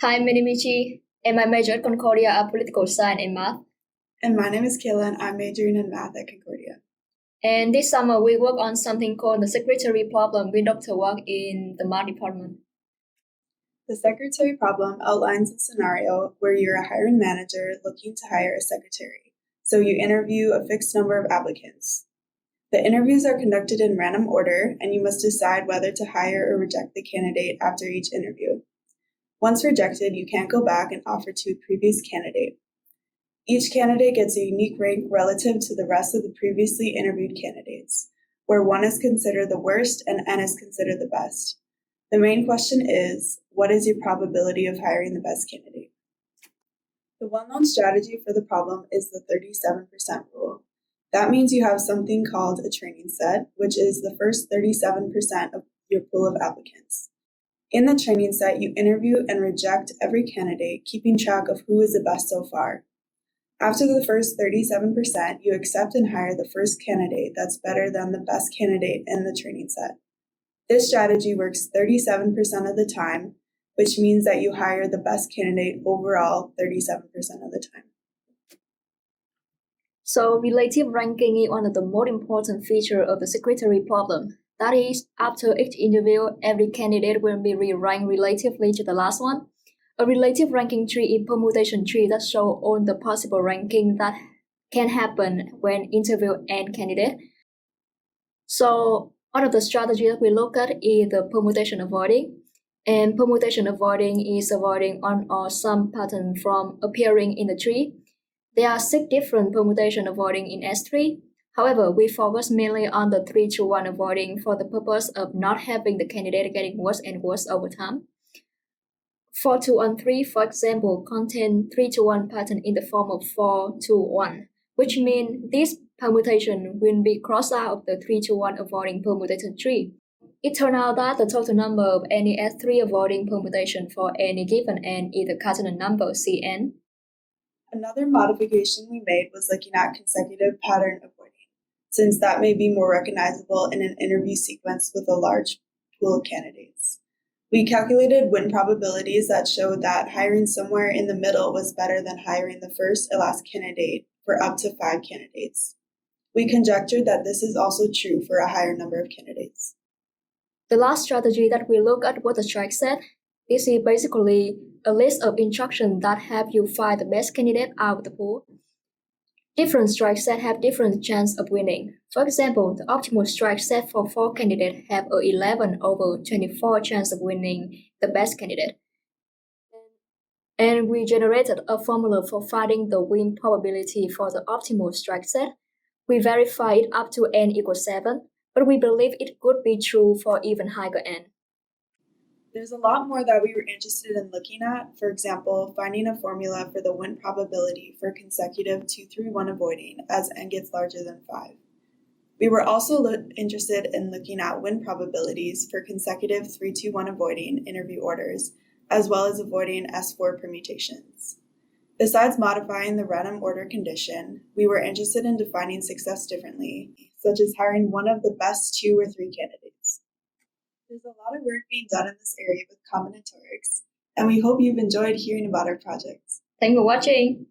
Hi, my name is Chi, and my major at Concordia are political science and math. And my name is Kayla, and I'm majoring in math at Concordia. And this summer, we work on something called the secretary problem with Dr. Wang in the math department. The secretary problem outlines a scenario where you're a hiring manager looking to hire a secretary. So you interview a fixed number of applicants. The interviews are conducted in random order, and you must decide whether to hire or reject the candidate after each interview. Once rejected, you can't go back and offer to a previous candidate. Each candidate gets a unique rank relative to the rest of the previously interviewed candidates, where 1 is considered the worst and n is considered the best. The main question is, what is your probability of hiring the best candidate? The well-known strategy for the problem is the 37% rule. That means you have something called a training set, which is the first 37% of your pool of applicants. In the training set, you interview and reject every candidate, keeping track of who is the best so far. After the first 37%, you accept and hire the first candidate that's better than the best candidate in the training set. This strategy works 37% of the time, which means that you hire the best candidate overall 37% of the time. So relative ranking is one of the most important features of the secretary problem. That is, after each interview, every candidate will be re-ranked relatively to the last one. A relative ranking tree is a permutation tree that shows all the possible ranking that can happen when interview and candidate. So one of the strategies that we look at is the permutation avoiding. And permutation avoiding is avoiding one or some pattern from appearing in the tree. There are 6 different permutation avoiding in S3. However, we focus mainly on the 3-to-1 avoiding for the purpose of not having the candidate getting worse and worse over time. 4-to-1 for example, contain 3-to-1 pattern in the form of 4-to-1, which means this permutation will be crossed out of the 3-to-1 avoiding permutation tree. It turned out that the total number of any S3 avoiding permutation for any given n is the cardinal number Cn. Another modification we made was looking at consecutive pattern avoiding, since that may be more recognizable in an interview sequence with a large pool of candidates. We calculated win probabilities that showed that hiring somewhere in the middle was better than hiring the first and last candidate for up to 5 candidates. We conjectured that this is also true for a higher number of candidates. The last strategy that we look at was the strike set. This is basically a list of instructions that help you find the best candidate out of the pool. Different strike sets have different chance of winning. For example, the optimal strike set for 4 candidates have a 11/24 chance of winning the best candidate. And we generated a formula for finding the win probability for the optimal strike set. We verified it up to n equals 7, but we believe it could be true for even higher n. There's a lot more that we were interested in looking at, for example, finding a formula for the win probability for consecutive 2-3-1 avoiding as n gets larger than 5. We were also interested in looking at win probabilities for consecutive 3-2-1 avoiding interview orders, as well as avoiding S4 permutations. Besides modifying the random order condition, we were interested in defining success differently, such as hiring one of the best 2 or 3 candidates. There's a lot of work being done in this area with combinatorics, and we hope you've enjoyed hearing about our projects. Thanks for watching!